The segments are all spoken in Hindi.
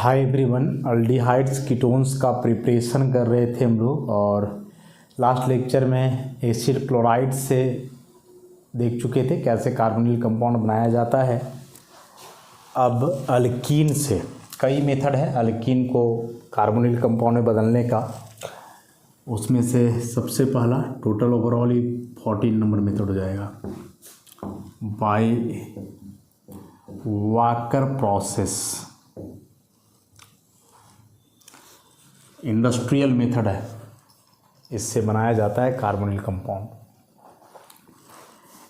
हाय एवरीवन, अल्डिहाइड्स कीटोन्स का प्रिपरेशन कर रहे थे हम लोग और लास्ट लेक्चर में एसिड क्लोराइड से देख चुके थे कैसे कार्बोनिल कंपाउंड बनाया जाता है। अब अल्कीन से कई मेथड है अल्कीन को कार्बोनिल कंपाउंड में बदलने का। उसमें से सबसे पहला टोटल ओवरऑल ही 14 नंबर मेथड हो जाएगा by Wacker process. Industrial method है, इससे बनाया जाता है कार्बोनिल कंपाउंड।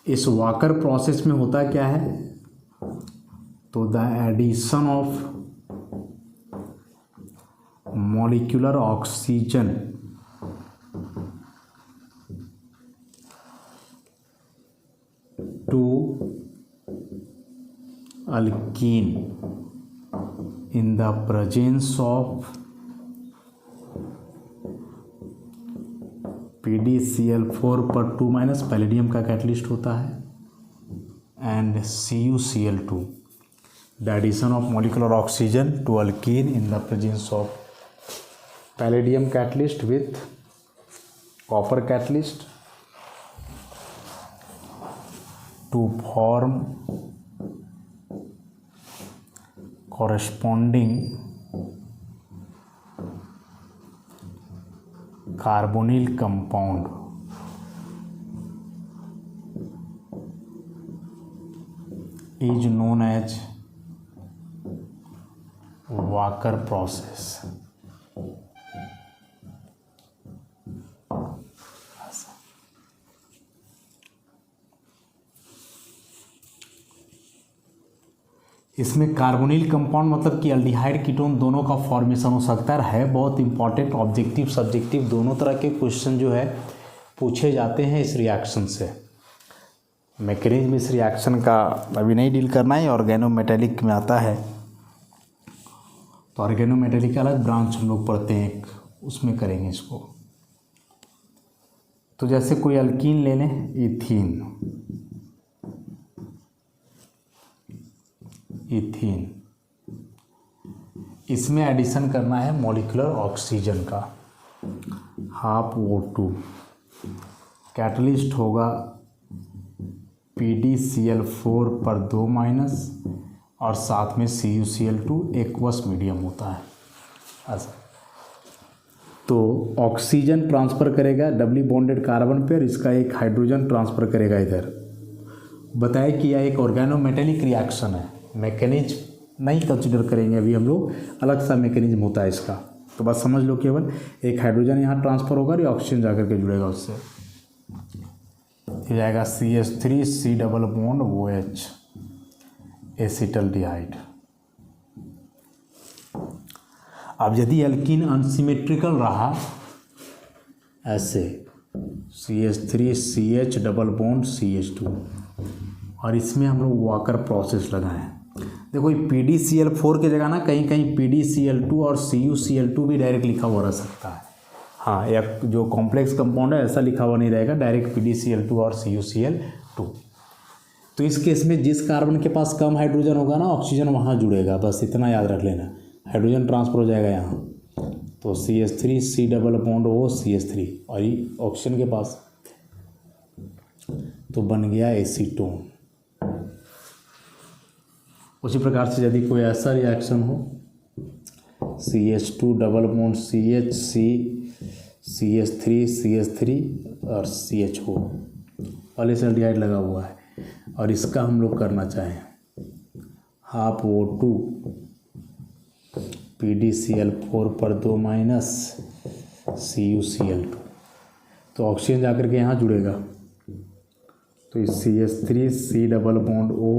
इस वाकर प्रोसेस में होता क्या है, तो the addition of molecular oxygen to alkene in the presence of PdCl4 पर 2- पैलेडियम का कैटलिस्ट होता है and CuCl2 the addition of molecular oxygen to alkene in the presence of palladium catalyst with copper catalyst to form corresponding carbonyl compound is known as Walker process. इसमें कार्बोनिल कंपाउंड मतलब कि अल्डिहाइड कीटोन दोनों का फॉर्मेशन हो सकता है बहुत इंपॉर्टेंट। ऑब्जेक्टिव सब्जेक्टिव दोनों तरह के क्वेश्चन जो है पूछे जाते हैं इस रिएक्शन से। मैकेनिज्म इस रिएक्शन का अभी नहीं डील करना है, ऑर्गेनोमेटेलिक में आता है। तो ऑर्गेनोमेटेलिक का अलग ब्रांच हम लोग पढ़ते हैं एक, उसमें करेंगे इसको। तो जैसे कोई अल्कीन ले लें, इथीन, इसमें एडिशन करना है मॉलिक्यूलर ऑक्सीजन का O2। कैटलिस्ट होगा PdCl4 पर 2- और साथ में CuCl2 एक्वस मीडियम होता है ऐसा। तो ऑक्सीजन ट्रांसफ़र करेगा डबली बॉन्डेड कार्बन पर, इसका एक हाइड्रोजन ट्रांसफ़र करेगा इधर। बताया कि यह एक ऑर्गेनोमेटेलिक रिएक्शन है, मैकेनिज्म नहीं कंसिडर करेंगे अभी हम लोग, अलग सा मैकेनिज्म होता है इसका। तो बस समझ लो, केवल एक हाइड्रोजन यहाँ ट्रांसफ़र होगा और ऑक्सीजन जाकर के जुड़ेगा उससे, ये जाएगा CH3 C double bond OH acetaldehyde. अब यदि अल्कीन अनसिमेट्रिकल रहा ऐसे CH3 CH double bond CH2 और इसमें हम लोग वाकर प्रोसेस लगाएं। देखो ये PdCl4 की जगह ना कहीं कहीं PdCl2 और CuCl2 भी डायरेक्ट लिखा हुआ रह सकता है। हाँ, या जो कॉम्प्लेक्स कंपाउंड है ऐसा लिखा हुआ नहीं रहेगा, डायरेक्ट PdCl2 और CuCl2। तो इस केस में जिस कार्बन के पास कम हाइड्रोजन होगा ना, ऑक्सीजन वहाँ जुड़ेगा, बस इतना याद रख लेना। हाइड्रोजन ट्रांसफर हो जाएगा यहाँ, तो CH3 C double bond O CH3 और ये ऑक्सीजन के पास, तो बन गया एसीटोन। उसी प्रकार से यदि कोई ऐसा रिएक्शन हो CH2 double bond CH CH3 CH3 और CHO पॉलीसल्डिहाइड लगा हुआ है, और इसका हम लोग करना चाहें O2 PdCl4 पर 2- CuCl2, तो ऑक्सीजन जाकर के यहाँ जुड़ेगा। तो इस CH3 C double bond O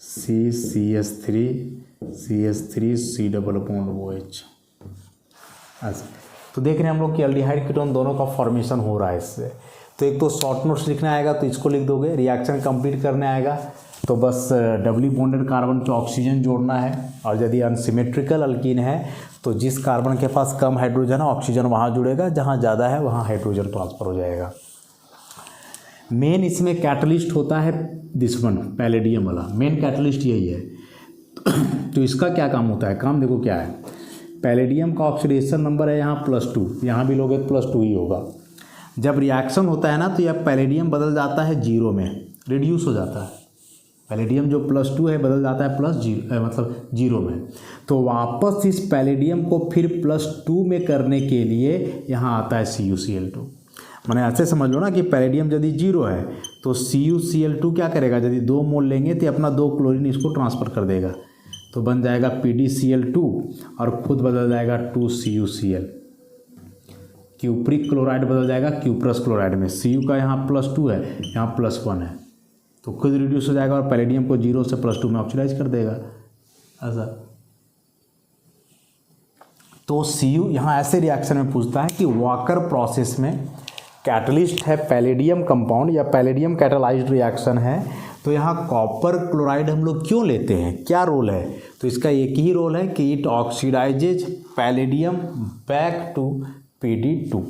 CH3 C double bond OH ऐसा। तो देख रहे हैं हम लोग कि अल्डिहाइड कीटोन दोनों का फॉर्मेशन हो रहा है इससे। तो एक तो शॉर्ट नोट्स लिखना आएगा तो इसको लिख दोगे, रिएक्शन कंप्लीट करने आएगा तो बस डबली बॉन्डेड कार्बन पे ऑक्सीजन जोड़ना है। और यदि अनसिमेट्रिकल अल्कीन है तो जिस कार्बन के पास कम हाइड्रोजन है ऑक्सीजन वहाँ जुड़ेगा, जहाँ ज़्यादा है वहाँ हाइड्रोजन ट्रांसफ़र हो जाएगा। मेन इसमें कैटलिस्ट होता है दिस वन पैलेडियम वाला, मेन कैटलिस्ट यही है। तो इसका क्या काम होता है, काम देखो क्या है। पैलेडियम का ऑक्सीडेशन नंबर है यहाँ +2, यहाँ भी लोगे तो +2 ही होगा। जब रिएक्शन होता है ना तो यह पैलेडियम बदल जाता है 0 में, रिड्यूस हो जाता है। पैलेडियम जो +2 है बदल जाता है मतलब 0 में। तो वापस इस पैलेडियम को फिर +2 में करने के लिए यहाँ आता है CuCl2। मैंने ऐसे समझ लो ना कि पैलेडियम यदि 0 है तो CuCl2 क्या करेगा, यदि 2 मोल लेंगे तो अपना 2 क्लोरीन इसको ट्रांसफ़र कर देगा, तो बन जाएगा PdCl2 और खुद बदल जाएगा 2CuCl। क्यूप्रिक क्लोराइड बदल जाएगा क्यूप्रस क्लोराइड में। Cu का यहाँ +2 है, यहाँ +1 है, तो खुद रिड्यूस हो जाएगा और पैलेडियम को 0 से +2 में ऑक्सीडाइज कर देगा ऐसा। तो Cu यहाँ ऐसे रिएक्शन में पूछता है कि वॉकर प्रोसेस में कैटलिस्ट है पैलेडियम कंपाउंड या पैलेडियम कैटालाइज्ड रिएक्शन है, तो यहाँ कॉपर क्लोराइड हम लोग क्यों लेते हैं, क्या रोल है। तो इसका एक ही रोल है कि it oxidizes palladium back to Pd2,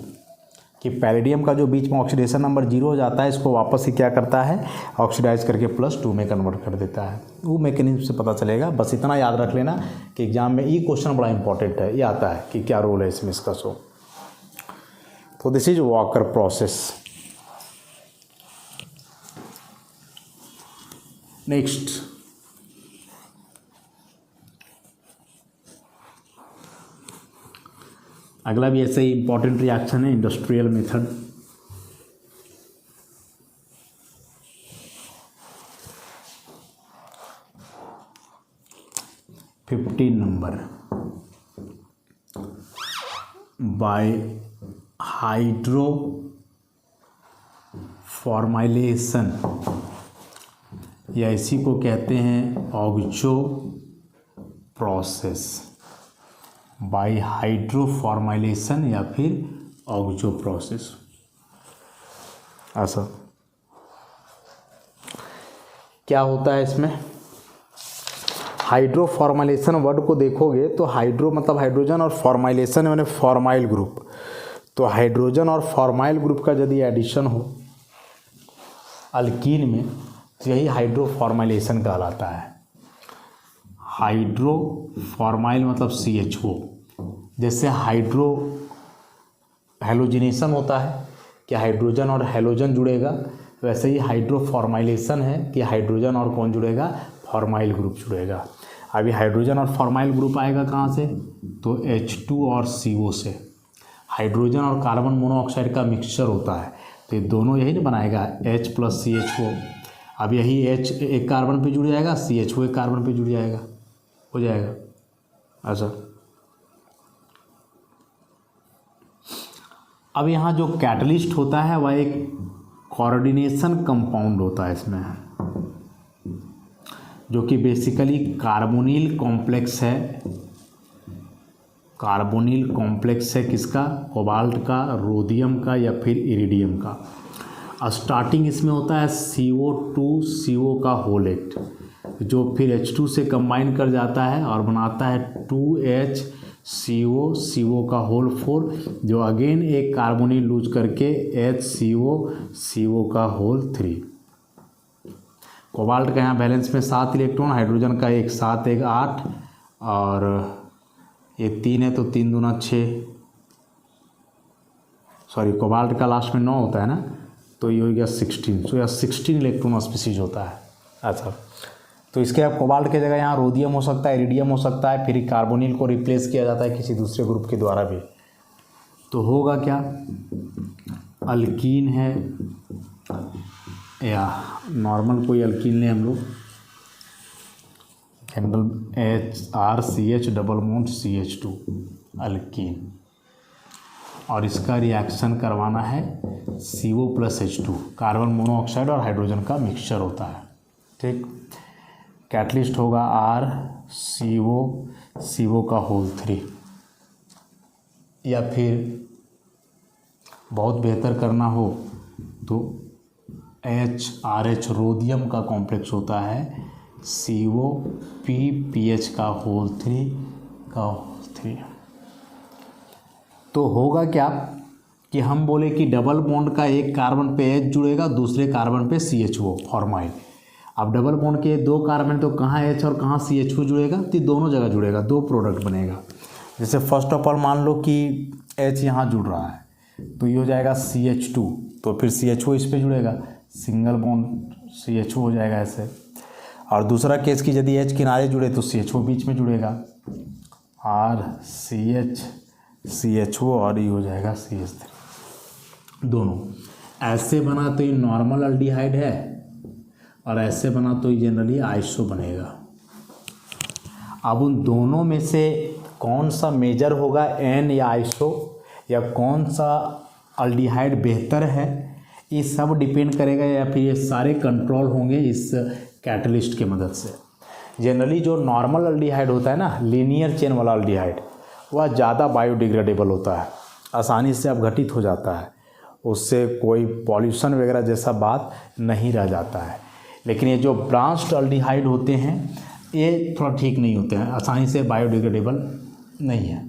कि पैलेडियम का जो बीच में ऑक्सीडेशन नंबर 0 हो जाता है इसको वापस ही क्या करता है, ऑक्सीडाइज करके +2 में कन्वर्ट कर देता है। वो मैकेनिज्म से पता चलेगा, बस इतना याद रख लेना कि एग्जाम में ये क्वेश्चन बड़ा इंपॉर्टेंट है, ये आता है कि क्या रोल है इसमें इसका। सो तो this is Wacker process. Next, अगला भी ऐसे ही इंपॉर्टेंट रिएक्शन है, industrial method. Number by hydroformylation, या इसी को कहते हैं oxo process, by hydroformylation या फिर ऑक्जो प्रोसेस ऐसा। क्या होता है इसमें, हाइड्रो फॉर्माइलेशन वर्ड को देखोगे तो हाइड्रो मतलब हाइड्रोजन और फॉर्माइलेशन मैंने फॉर्माइल ग्रुप, तो हाइड्रोजन और फॉर्माइल ग्रुप का यदि एडिशन हो अल्कीन में तो यही हाइड्रो फॉर्माइलेशन कहलाता है। हाइड्रो फॉर्माइल मतलब CHO, जैसे हाइड्रो हेलोजिनेशन होता है कि हाइड्रोजन और हेलोजन जुड़ेगा, वैसे ही हाइड्रो फॉर्माइलेशन है कि हाइड्रोजन और कौन जुड़ेगा, फॉर्माइल ग्रुप जुड़ेगा। अभी हाइड्रोजन और फॉर्माइल ग्रुप आएगा कहाँ से, तो H2 और CO से। हाइड्रोजन और कार्बन मोनोऑक्साइड का मिक्सचर होता है, तो ये दोनों यही ना बनाएगा H + CHO। अब यही H एक कार्बन पे जुड़ जाएगा, CHO एक कार्बन पे जुड़ जाएगा, हो जाएगा ऐसा। अब यहाँ जो कैटलिस्ट होता है वह एक कोऑर्डिनेशन कंपाउंड होता है इसमें, जो कि बेसिकली कार्बोनिल कॉम्प्लेक्स है। कार्बोनिल कॉम्प्लेक्स है किसका, कोबाल्ट का, रोडियम का या फिर इरिडियम का। स्टार्टिंग इसमें होता है CO2 CO का होल एट, जो फिर H2 से कंबाइन कर जाता है और बनाता है 2HCO CO का होल 4, जो अगेन एक कार्बोनिल लूज करके HCO CO का होल 3। कोबाल्ट का यहाँ बैलेंस में 7 इलेक्ट्रॉन, हाइड्रोजन का 1 7 1 8 और ये 3 है तो 3 दूना 6, सॉरी कोबाल्ट का लास्ट में 9 होता है ना, तो ये हो गया 16, तो यह 16 इलेक्ट्रॉन स्पीसीज होता है। अच्छा, तो इसके अब कोबाल्ट की जगह यहाँ रोडियम हो सकता है, इरिडियम हो सकता है, फिर कार्बोनिल को रिप्लेस किया जाता है किसी दूसरे ग्रुप के द्वारा भी। तो होगा क्या, अल्कीन है या नॉर्मल कोई अल्कीन लें हम लोग, HRCH double bond CH2 alkyne, और इसका रिएक्शन करवाना है CO + H2, कार्बन मोनोऑक्साइड और हाइड्रोजन का मिक्सचर होता है। ठीक, कैटलिस्ट होगा RCO का होल 3, या फिर बहुत बेहतर करना हो तो HRH रोडियम का कॉम्प्लेक्स होता है COPPH का होल 3। तो होगा क्या कि हम बोले कि डबल बॉन्ड का एक कार्बन पे H जुड़ेगा, दूसरे कार्बन पे CHO फॉर्माइल। अब डबल बॉन्ड के 2 कार्बन तो कहाँ H और कहाँ CH2 जुड़ेगा, तो दोनों जगह जुड़ेगा, 2 प्रोडक्ट बनेगा। जैसे फर्स्ट ऑफ ऑल मान लो कि H यहाँ जुड़ रहा है तो ये हो जाएगा CH2, तो फिर CHO इस पे जुड़ेगा, सिंगल बॉन्ड CHO हो जाएगा ऐसे। और दूसरा केस की यदि H किनारे जुड़े तो CHO बीच में जुड़ेगा, और CHO और ये हो जाएगा CH3। दोनों ऐसे बना तो ये नॉर्मल अल्डिहाइड है, और ऐसे बना तो ये जनरली आइसो बनेगा। अब उन दोनों में से कौन सा मेजर होगा, एन या आइसो, या कौन सा अल्डिहाइड बेहतर है, ये सब डिपेंड करेगा, या फिर ये सारे कंट्रोल होंगे इस कैटलिस्ट के मदद से। जनरली जो नॉर्मल अल्डिहाइड होता है ना, लीनियर चेन वाला अल्डिहाइड, वह ज़्यादा बायोडिग्रेडेबल होता है, आसानी से अपघटित हो जाता है, उससे कोई पॉल्यूशन वगैरह जैसा बात नहीं रह जाता है। लेकिन ये जो ब्रांच्ड अल्डिहाइड होते हैं ये थोड़ा ठीक नहीं होते हैं, आसानी से बायोडिग्रेडेबल नहीं है।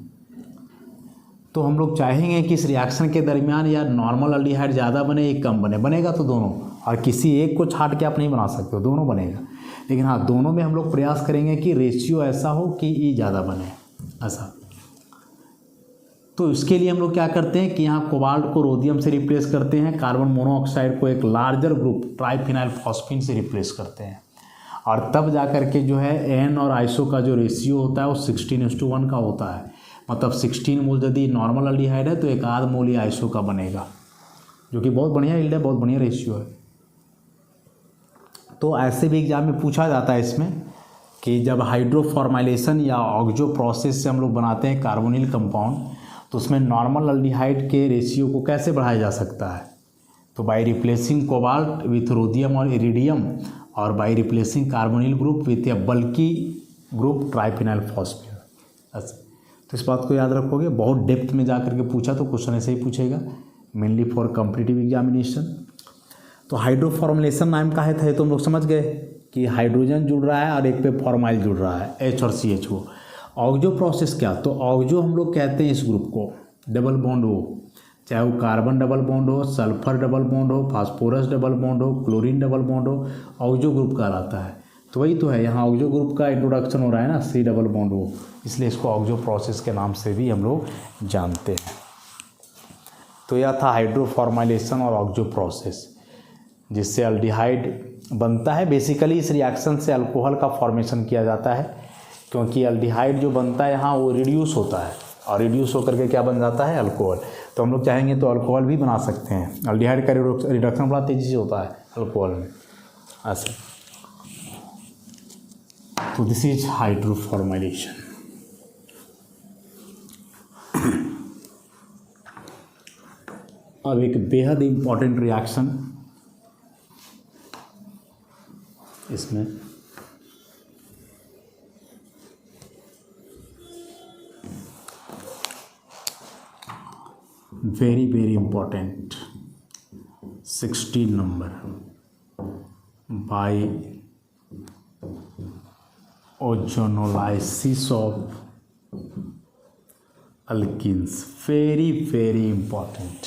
तो हम लोग चाहेंगे कि इस रिएक्शन के दरमियान या नॉर्मल अल्डिहाइड ज़्यादा बने या कम बने, बनेगा तो दोनों, और किसी एक को छाट के आप नहीं बना सकते हो, दोनों बनेगा। लेकिन हाँ, दोनों में हम लोग प्रयास करेंगे कि रेशियो ऐसा हो कि ये ज़्यादा बने, ऐसा। तो इसके लिए हम लोग क्या करते हैं कि यहाँ कोबाल्ट को रोडियम से रिप्लेस करते हैं, कार्बन मोनोऑक्साइड को एक लार्जर ग्रुप ट्राइफिनाइल फॉस्फीन से रिप्लेस करते हैं, और तब जा कर के जो है एन और आइसो का जो रेशियो होता है वो 16:1 का होता है। मतलब 16 मोल यदि नॉर्मल अल्डिहाइड है तो 1/2 मोल ही आइसो का बनेगा, जो कि बहुत बढ़िया यील्ड है, बहुत बढ़िया रेशियो है। तो ऐसे भी एग्जाम में पूछा जाता है इसमें कि जब हाइड्रोफॉर्माइलेशन या ऑक्जो प्रोसेस से हम लोग बनाते हैं कार्बोनिल कंपाउंड, तो उसमें नॉर्मल अल्डिहाइड के रेशियो को कैसे बढ़ाया जा सकता है। तो by replacing cobalt with rhodium और इरिडियम, और by replacing carbonyl group with A bulky group triphenyl phosphate. ऐसे तो इस बात को याद रखोगे, बहुत डेप्थ में जा करके पूछा तो क्वेश्चन ऐसे ही पूछेगा, मेनली फॉर कॉम्पिटिटिव एग्जामिनेशन। तो हाइड्रोफॉर्मुलेशन नाम का है तो हम लोग समझ गए कि हाइड्रोजन जुड़ रहा है और एक पे फॉर्माइल जुड़ रहा है, H और CHO। ऑक्जो प्रोसेस क्या, तो ऑक्जो हम लोग कहते हैं इस ग्रुप को, डबल बॉन्ड हो, चाहे वो कार्बन डबल बॉन्ड हो, सल्फर डबल बॉन्ड हो, फास्फोरस डबल बॉन्ड हो, क्लोरीन डबल बॉन्ड हो, ऑक्जो ग्रुप कहलाता है। तो वही तो है, यहाँ ऑक्जो ग्रुप का इंट्रोडक्शन हो रहा है ना, C डबल बॉन्ड हो, इसलिए इसको ऑक्जो प्रोसेस के नाम से भी हम लोग जानते हैं। तो यह था हाइड्रोफॉर्माइलेशन और ऑक्जो प्रोसेस, जिससे अल्डिहाइड बनता है। बेसिकली इस रिएक्शन से अल्कोहल का फॉर्मेशन किया जाता है, क्योंकि अल्डिहाइड जो बनता है यहाँ वो रिड्यूस होता है, और रिड्यूस होकर के क्या बन जाता है, अल्कोहल। तो हम लोग चाहेंगे तो अल्कोहल भी बना सकते हैं, अल्डिहाइड का रिडक्शन बड़ा तेज़ी से होता है अल्कोहल में, ऐसे। तो दिस इज हाइड्रोफॉर्माइलेशन। अब एक बेहद इम्पॉर्टेंट रिएक्शन इसमें, very very important, 16 number, by ozonolysis of alkenes, very very important.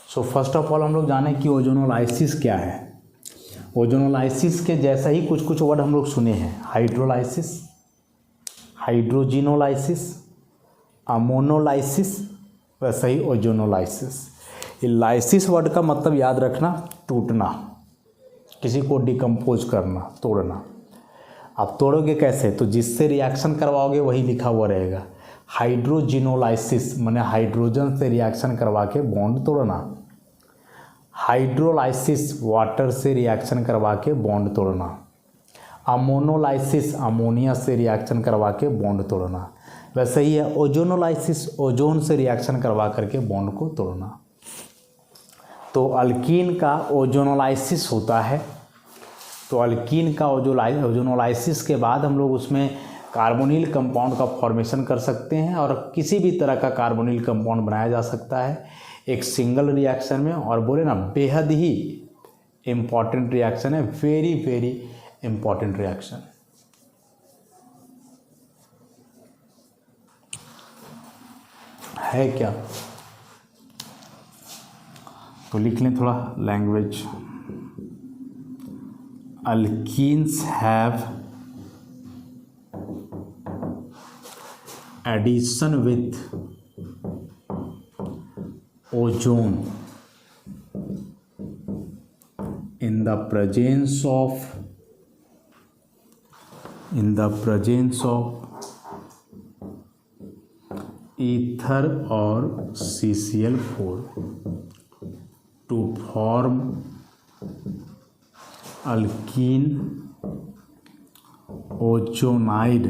So first of all हम लोग जाने कि ओजोनोलाइसिस क्या है। ओजोनोलाइसिस के जैसा ही कुछ कुछ वर्ड हम लोग सुने हैं, हाइड्रोलाइसिस, हाइड्रोजिनोलाइसिस, अमोनोलाइसिस, वैसा ही ओजोनोलाइसिस। ये लाइसिस वर्ड का मतलब याद रखना, टूटना, किसी को डिकम्पोज करना, तोड़ना। आप तोड़ोगे कैसे, तो जिससे रिएक्शन करवाओगे वही लिखा हुआ रहेगा। हाइड्रोजिनोलाइसिस माने हाइड्रोजन से रिएक्शन करवा के बॉन्ड तोड़ना, हाइड्रोलाइसिस वाटर से रिएक्शन करवा के बॉन्ड तोड़ना, अमोनोलाइसिस अमोनिया से रिएक्शन करवा के बॉन्ड तोड़ना। वैसे ही है ओजोनोलाइसिस, ओजोन से रिएक्शन करवा करके बॉन्ड को तोड़ना। तो अल्कीन का ओजोनोलाइसिस होता है। तो अल्कीन का ओजोनोलाइसिस के बाद हम लोग उसमें कार्बोनिल कंपाउंड का फॉर्मेशन कर सकते हैं, और किसी भी तरह का कार्बोनिल कंपाउंड बनाया जा सकता है एक सिंगल रिएक्शन में। और बोले ना, बेहद ही इम्पॉर्टेंट रिएक्शन है, वेरी वेरी इम्पॉर्टेंट रिएक्शन। है क्या, तो लिख लें थोड़ा language. alkenes have addition with ozone in the presence of ether or CCl4 to form alkene ozonide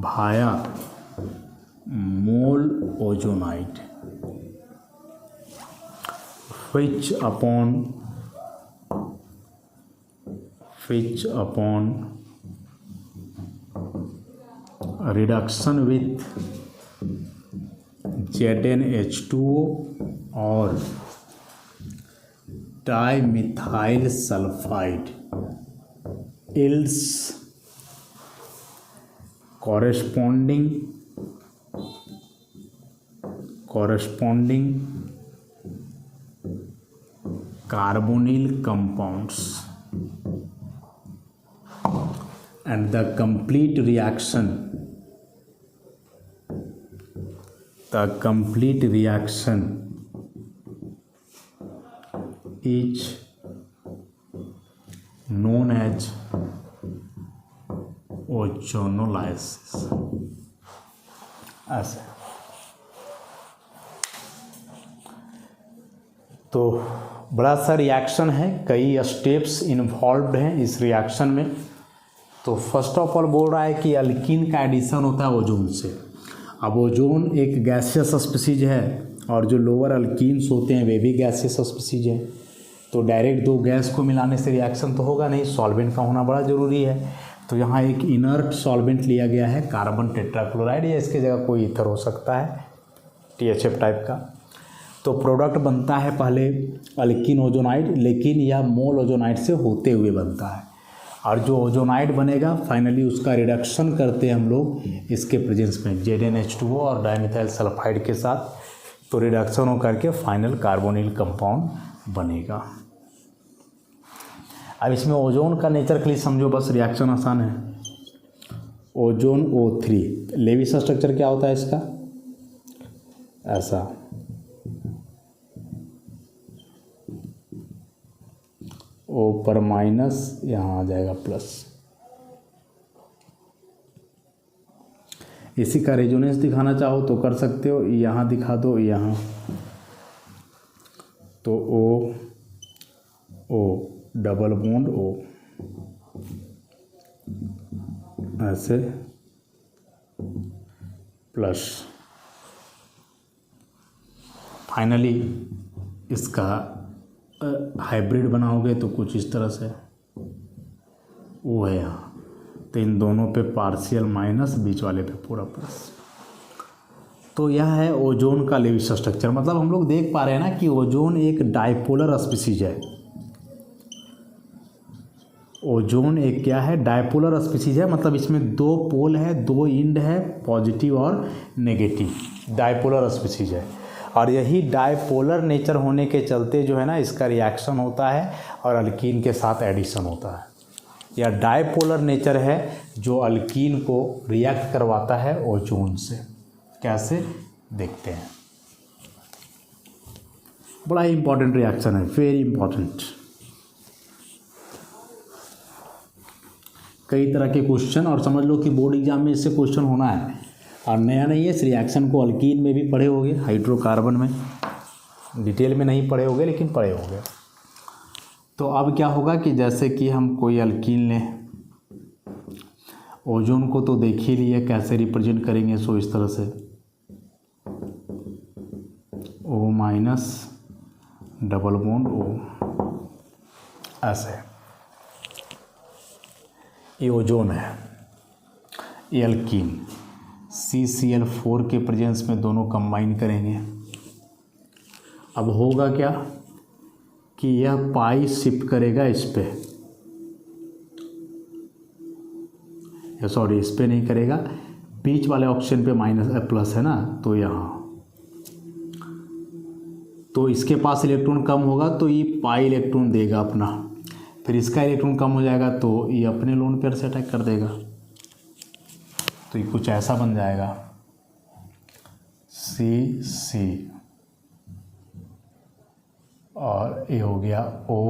via mole ozonide, which upon reduction with ZnH2O or dimethyl sulfide yields corresponding carbonyl compounds, and the complete reaction is known as ozonolysis. ऐसे तो बड़ा सा रिएक्शन है, कई स्टेप्स इन्वॉल्व्ड हैं इस रिएक्शन में। तो फर्स्ट ऑफ ऑल बोल रहा है कि अल्कीन का एडिशन होता है ओजोन से। अब ओजोन एक गैसियस स्पीसीज है और जो लोअर अल्कीन्स होते हैं वे भी गैसियस स्पीसीज हैं। तो डायरेक्ट दो गैस को मिलाने से रिएक्शन तो होगा नहीं, सॉल्वेंट का होना बड़ा ज़रूरी है। तो यहाँ एक इनर्ट सॉल्वेंट लिया गया है कार्बन टेट्राक्लोराइड, या इसके जगह कोई ईथर हो सकता है THF टाइप का। तो प्रोडक्ट बनता है पहले अल्कीन ओजोनाइड, लेकिन यह मोल ओजोनाइड से होते हुए बनता है। और जो ओजोनाइड बनेगा फाइनली उसका रिडक्शन करते हैं हम लोग इसके प्रेजेंस में ZnH2O और डाइमिथाइल सल्फाइड के साथ। तो रिडक्शन हो करके फाइनल कार्बोनिल कंपाउंड बनेगा। अब इसमें ओजोन का नेचर के लिए समझो, बस रिएक्शन आसान है। ओजोन O3, लेविस स्ट्रक्चर क्या होता है इसका, ऐसा O पर माइनस, यहाँ आ जाएगा प्लस। इसी का रेजोनेंस दिखाना चाहो तो कर सकते हो, यहाँ दिखा दो, यहाँ तो O डबल बॉन्ड O ऐसे प्लस। फाइनली इसका हाइब्रिड बनाओगे तो कुछ इस तरह से वो है यहाँ। तो इन दोनों पे पार्शियल माइनस, बीच वाले पे पूरा प्लस। तो यह है ओजोन का लेविस स्ट्रक्चर। मतलब हम लोग देख पा रहे हैं ना कि ओजोन एक डायपोलर स्पीसीज है। ओजोन एक क्या है, डायपोलर स्पीसीज है। मतलब इसमें दो पोल है, दो इंड है, पॉजिटिव और नेगेटिव, डायपोलर स्पीसीज है। और यही डायपोलर नेचर होने के चलते जो है ना इसका रिएक्शन होता है और अल्कीन के साथ एडिशन होता है। यह डायपोलर नेचर है जो अल्कीन को रिएक्ट करवाता है ओजोन से। कैसे देखते हैं, बड़ा ही इंपॉर्टेंट रिएक्शन है, वेरी इंपॉर्टेंट। कई तरह के क्वेश्चन, और समझ लो कि बोर्ड एग्जाम में इससे क्वेश्चन होना है। और नया नहीं है, इस रिएक्शन को अल्कीन में भी पढ़े होगे, हाइड्रोकार्बन में डिटेल में नहीं पढ़े होगे लेकिन पढ़े होगे। तो अब क्या होगा कि जैसे कि हम कोई अल्कीन लें, ओजोन को तो देख ही लिए कैसे रिप्रेजेंट करेंगे। सो इस तरह से O minus double bond O ऐसे। ये ओजोन है, ये अल्कीन CCl4 के प्रेजेंस में दोनों कंबाइन करेंगे। अब होगा क्या कि यह पाई शिफ्ट करेगा इस पे, सॉरी इस पे नहीं करेगा, बीच वाले ऑप्शन पे माइनस प्लस है ना, तो यहाँ तो इसके पास इलेक्ट्रॉन कम होगा तो ये पाई इलेक्ट्रॉन देगा अपना। फिर इसका इलेक्ट्रॉन कम हो जाएगा तो ये अपने लोन पेयर से अटैक कर देगा, तो ये कुछ ऐसा बन जाएगा C और ये हो गया O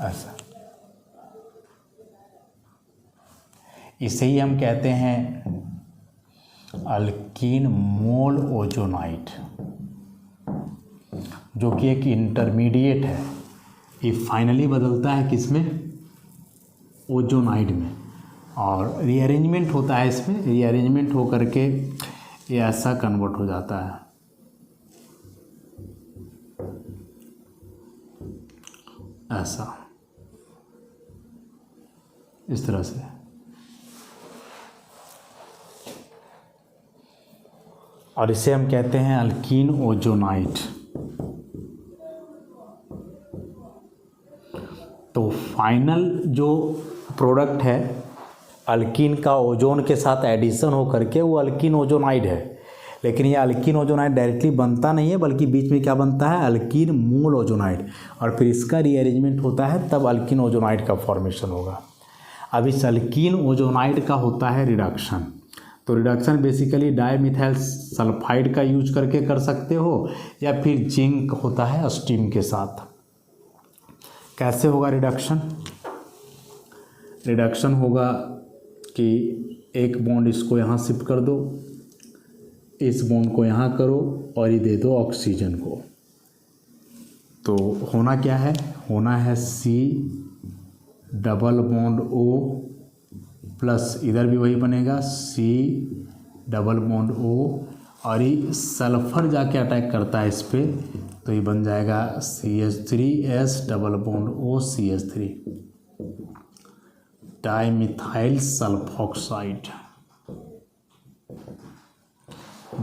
ऐसा। इसे ही हम कहते हैं अल्कीन मोल ओजोनाइड, जो कि एक इंटरमीडिएट है। ये फाइनली बदलता है किसमें? ओजोनाइड में, और रीअरेंजमेंट होता है इसमें, रीअरेंजमेंट हो करके ये ऐसा कन्वर्ट हो जाता है, ऐसा, इस तरह से। और इसे हम कहते हैं अल्कीन ओजोनाइड। तो फाइनल जो प्रोडक्ट है अल्कीन का ओजोन के साथ एडिशन हो करके वो अल्कीन ओजोनाइड है। लेकिन ये अल्कीन ओजोनाइड डायरेक्टली बनता नहीं है, बल्कि बीच में क्या बनता है? अल्कीन मोल ओजोनाइड, और फिर इसका रीअरेंजमेंट होता है तब अल्कीन ओजोनाइड का फॉर्मेशन होगा। अब इस अल्कीन ओजोनाइड का होता है रिडक्शन। तो रिडक्शन बेसिकली डाईमिथाइल सल्फाइड का यूज करके कर सकते हो, या फिर जिंक होता है स्टीम के साथ। कैसे होगा रिडक्शन? रिडक्शन होगा कि एक बॉन्ड इसको यहाँ शिफ्ट कर दो, इस बॉन्ड को यहाँ करो और ये दे दो ऑक्सीजन को। तो होना क्या है? होना है C double bond O plus इधर भी वही बनेगा C डबल बॉन्ड O, और ये सल्फर जाके अटैक करता है इस पर, तो ये बन जाएगा CH3S double bond O CH3 dimethyl sulphoxide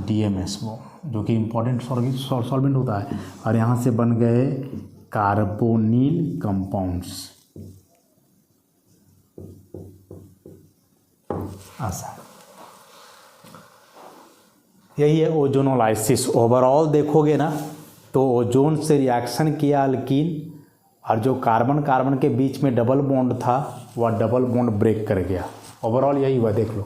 DMSO, जो कि इम्पॉर्टेंट सॉल्वेंट होता है। और यहाँ से बन गए कार्बोनिल कंपाउंड्स, ऐसा। यही है ओजोनोलाइसिस। ओवरऑल देखोगे ना तो ओजोन से रिएक्शन किया अल्कीन, और जो कार्बन कार्बन के बीच में डबल बॉन्ड था वह डबल बॉन्ड ब्रेक कर गया। ओवरऑल यही हुआ। देख लो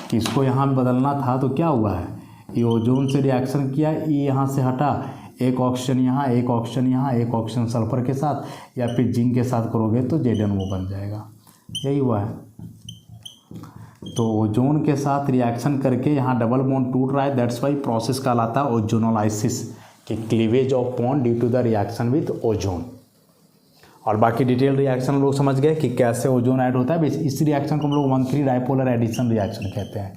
कि इसको यहाँ बदलना था तो क्या हुआ है? ये ओजोन से रिएक्शन किया, ये यहाँ से हटा, एक ऑक्सीजन यहाँ, एक ऑक्सीजन यहाँ, एक ऑक्सीजन सल्फर के साथ, या फिर जिंक के साथ करोगे तो ZnO बन जाएगा। यही हुआ है। तो ओजोन के साथ रिएक्शन करके यहाँ डबल बॉन्ड टूट रहा है, दैट्स वाई प्रोसेस कहलाता है ओजोनोलाइसिस, कि cleavage of bond due to the reaction with ozone. और बाकी डिटेल रिएक्शन लोग समझ गए कि कैसे ओजोन ऐड होता है। इस रिएक्शन को हम लोग 1,3 डाइपोलर एडिशन रिएक्शन कहते हैं,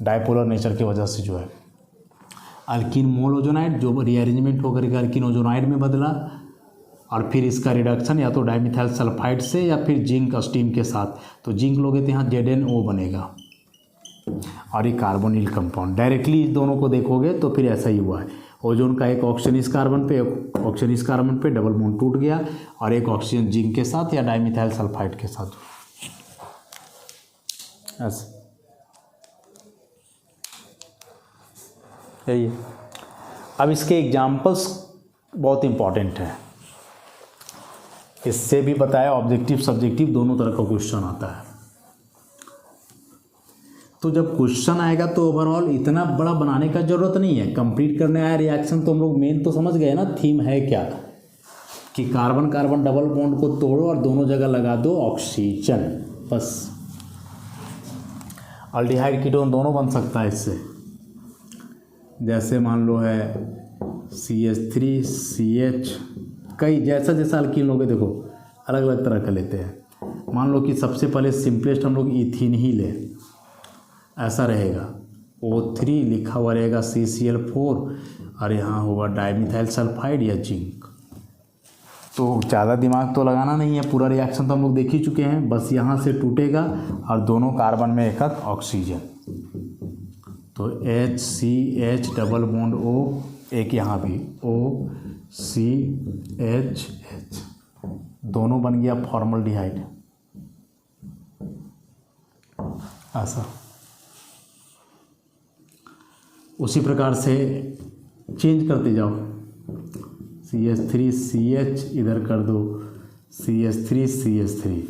डाइपोलर नेचर की वजह से जो है। अल्कीन मोल ओजोनाइड जो रीअरेंजमेंट होकर के अल्कीन ओजोनाइड में बदला, और फिर इसका रिडक्शन या तो डाईमिथाइल सल्फाइड से या फिर जिंक स्टीम के साथ। तो जिंक लोगे तो यहाँ ZnO बनेगा, और ये कार्बोनिल कंपाउंड। डायरेक्टली इस दोनों को देखोगे तो फिर ऐसा ही हुआ है। ओजोन का एक ऑक्सीजन इस कार्बन पे, एक ऑक्सीजन इस कार्बन पे, डबल बॉन्ड टूट गया, और एक ऑक्सीजन जिंक के साथ या डाईमिथाइल सल्फाइड के साथ, ऐसे। यही है। अब इसके एग्जाम्पल्स बहुत इंपॉर्टेंट हैं। इससे भी बताया ऑब्जेक्टिव सब्जेक्टिव दोनों तरह का क्वेश्चन आता है। तो जब क्वेश्चन आएगा तो ओवरऑल इतना बड़ा बनाने का जरूरत नहीं है। कंप्लीट करने आया रिएक्शन तो हम लोग मेन तो समझ गए ना, थीम है क्या, कि कार्बन कार्बन डबल बॉन्ड को तोड़ो और दोनों जगह लगा दो ऑक्सीजन, बस। अल्डिहाइड कीटोन दोनों बन सकता है इससे। जैसे मान लो है CH3CH, कई जैसा जैसा अल्कीन लोगे देखो अलग अलग तरह का लेते हैं। मान लो कि सबसे पहले सिंपलेस्ट हम लोग इथिन ही ले, ऐसा रहेगा। O3 लिखा हुआ रहेगा CCl4, और यहाँ होगा डाईमिथाइल सल्फाइड या जिंक। तो ज़्यादा दिमाग तो लगाना नहीं है, पूरा रिएक्शन तो हम लोग देख ही चुके हैं। बस यहाँ से टूटेगा और दोनों कार्बन में एक ऑक्सीजन, तो HCH डबल बॉन्ड O, एक यहाँ भी OCH, दोनों बन गया फॉर्मल्डिहाइड, ऐसा। उसी प्रकार से चेंज करते जाओ। CH3CH इधर कर दो, CH3CH3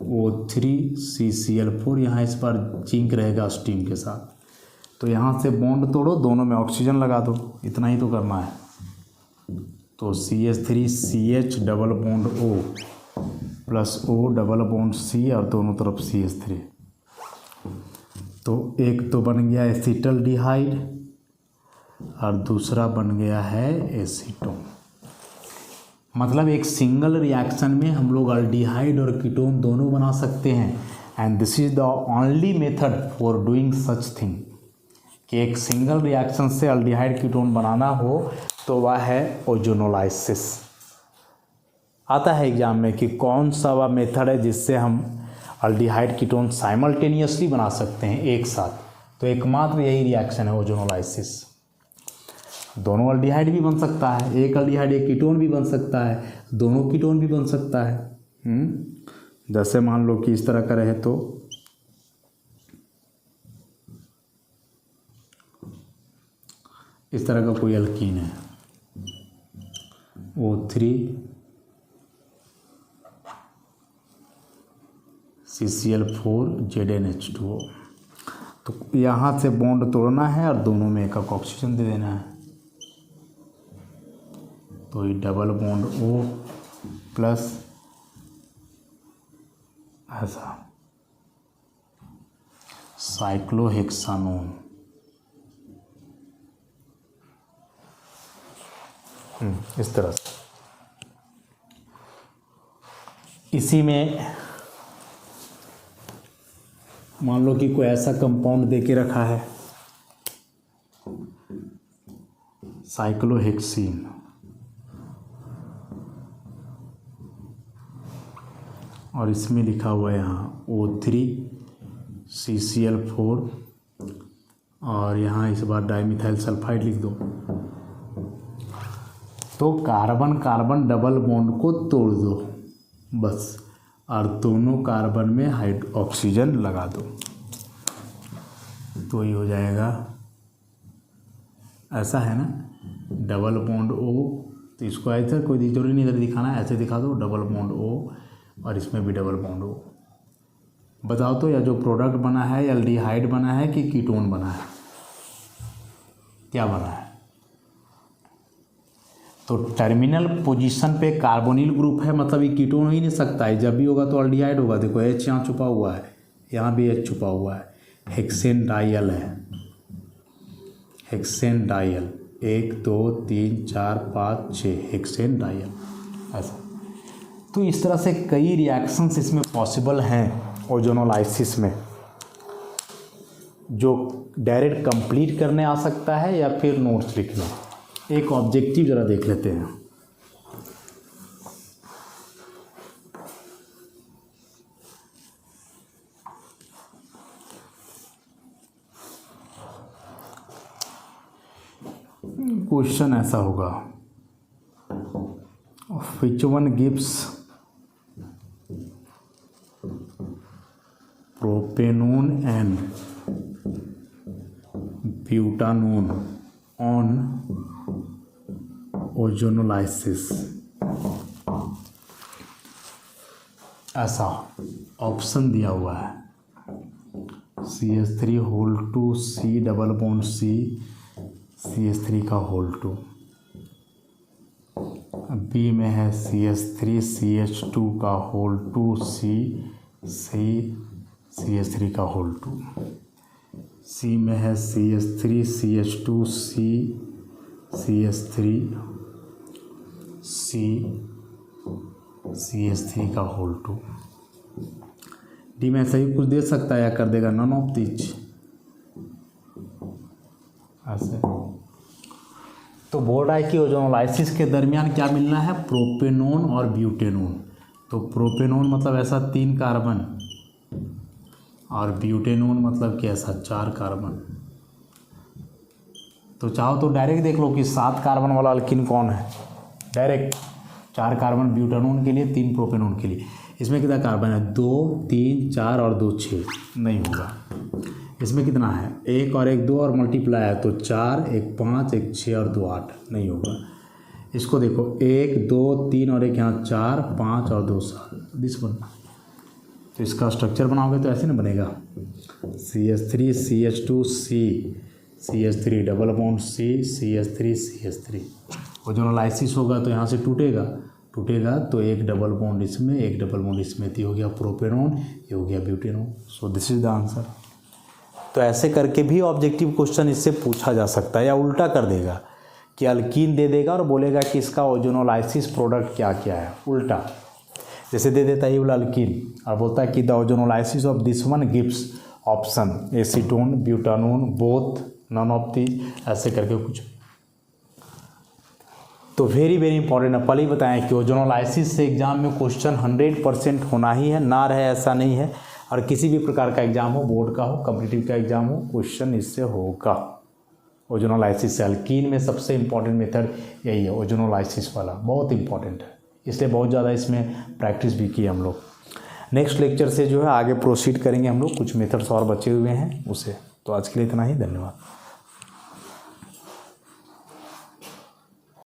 O3 CCl4, यहाँ इस बार जिंक रहेगा स्टीम के साथ। तो यहाँ से बॉन्ड तोड़ो, दोनों में ऑक्सीजन लगा दो, इतना ही तो करना है। तो CH3CH double bond O plus O double bond C और दोनों तरफ CH3। तो एक तो बन गया एसिटल्डिहाइड और दूसरा बन गया है एसीटोन। मतलब एक सिंगल रिएक्शन में हम लोग अल्डिहाइड और कीटोन दोनों बना सकते हैं। And this is the only method for doing such thing कि एक सिंगल रिएक्शन से अल्डिहाइड कीटोन बनाना हो तो वह है ओजोनोलाइसिस। आता है एग्जाम में कि कौन सा वह मेथड है जिससे हम अल्डिहाइड कीटोन साइमल्टेनियसली बना सकते हैं एक साथ। तो एकमात्र यही रिएक्शन है ओजोनोलाइसिस। दोनों अल्डिहाइड भी बन सकता है, एक अल्डिहाइड एक कीटोन भी बन सकता है, दोनों कीटोन भी बन सकता है। जैसे मान लो कि इस तरह का रहे तो इस तरह का कोई अल्कीन है O3 CCl4 ZnH2O। तो यहाँ से बॉन्ड तोड़ना है और दोनों में एक ऑक्सीजन दे देना है। तो ये डबल बॉन्ड O प्लस ऐसा साइक्लोहेक्सानोन, इस तरह से। इसी में मान लो कि कोई ऐसा कंपाउंड दे के रखा है साइक्लोहेक्सीन, और इसमें लिखा हुआ है यहाँ O3 CCl4 और यहाँ इस बार डाइमिथाइल सल्फाइड लिख दो। तो कार्बन कार्बन डबल बॉन्ड को तोड़ दो बस, और दोनों कार्बन में ऑक्सीजन लगा दो। तो ये हो जाएगा, ऐसा है ना, डबल बॉन्ड O। तो इसको ऐसे कोई जरूरी नहीं इधर दिखाना है, ऐसे दिखा दो डबल बॉन्ड O और इसमें भी डबल बॉन्ड O। बताओ तो या जो प्रोडक्ट बना है एल्डिहाइड बना है कि कीटोन बना है, क्या बना है? तो टर्मिनल पोजीशन पे कार्बोनिल ग्रुप है, मतलब ये कीटोन हो ही नहीं सकता है। जब भी होगा तो अल्डिहाइड होगा। देखो H यहाँ छुपा हुआ है, यहाँ भी H छुपा हुआ है, हेक्सेन डायल है, हेक्सेन डायल 1 2 3 4 5 6 हेक्सेन डायल ऐसा। तो इस तरह से कई रिएक्शंस इसमें पॉसिबल हैं ओजोनोलाइसिस में, जो डायरेक्ट कंप्लीट करने आ सकता है या फिर नोट्स लिखना। एक ऑब्जेक्टिव ज़रा देख लेते हैं। क्वेश्चन ऐसा होगा, which one gives propanone and butanone on ozonolysis. ऐसा ऑप्शन दिया हुआ है CH3 C double bond C CH3 का होल 2, बी में है CH3 CH2 का होल 2 C CH3 का होल 2, सी में है CH3 CH2 C CH3 C CH3 का होल 2। डी में ऐसा ही कुछ दे सकता है या कर देगा नन ऑफ दिच ऐसे। तो बोल रहा है कि ओजोनोलाइसिस के दरमियान क्या मिलना है, प्रोपेनोन और ब्यूटेनोन। तो प्रोपेनोन मतलब ऐसा 3 कार्बन और ब्यूटेनोन मतलब कि ऐसा 4 कार्बन। तो चाहो तो डायरेक्ट देख लो कि 7 कार्बन वाला अल्किन कौन है, डायरेक्ट 4 कार्बन ब्यूटेनोन के लिए 3 प्रोपेनोन के लिए। इसमें कितना कार्बन है, 2 3 4 और 2 6, नहीं होगा। इसमें कितना है, 1 और 1 2 और मल्टीप्लाई है तो 4, 1 5, 1 6 और 2 8, नहीं होगा। इसको देखो 1 2 3 और 1 यहाँ 4 5 और 2 7, दिस वन। तो इसका स्ट्रक्चर बनाओगे तो ऐसे ना बनेगा, CH3 CH2 CH3 double bond CH3 CH3। Ozonolysis होगा तो यहाँ से टूटेगा तो एक डबल बॉन्ड इसमें, एक डबल बॉन्ड इसमें, तो ये हो गया प्रोपेनॉन, ये हो गया butanone. So this is the answer. तो ऐसे करके भी ऑब्जेक्टिव क्वेश्चन इससे पूछा जा सकता है, या उल्टा कर देगा कि अल्कीन दे देगा और बोलेगा कि इसका ओजोनोलाइसिस प्रोडक्ट क्या क्या है, उल्टा। जैसे दे देता है ये वाला अल्कीन और बोलता है कि the ozonolysis of this one gives option acetone, butanone, both, none of these, ऐसे करके कुछ। तो वेरी इंपॉर्टेंट है, पहले ही बताएं कि ओजोनोलाइसिस से एग्जाम में क्वेश्चन 100% होना ही है, ना रहे ऐसा नहीं है। और किसी भी प्रकार का एग्जाम हो, बोर्ड का हो, कॉम्पिटिटिव का एग्जाम हो, क्वेश्चन इससे होगा ओजोनोलाइसिस से। अल्कीन में सबसे इंपॉर्टेंट मेथड यही है, ओजोनोलाइसिस वाला बहुत इंपॉर्टेंट है, इसलिए बहुत ज़्यादा इसमें प्रैक्टिस भी की हम लोग। नेक्स्ट लेक्चर से जो है आगे प्रोसीड करेंगे हम लोग, कुछ मेथड्स और बचे हुए हैं उसे। तो आज के लिए इतना ही, धन्यवाद।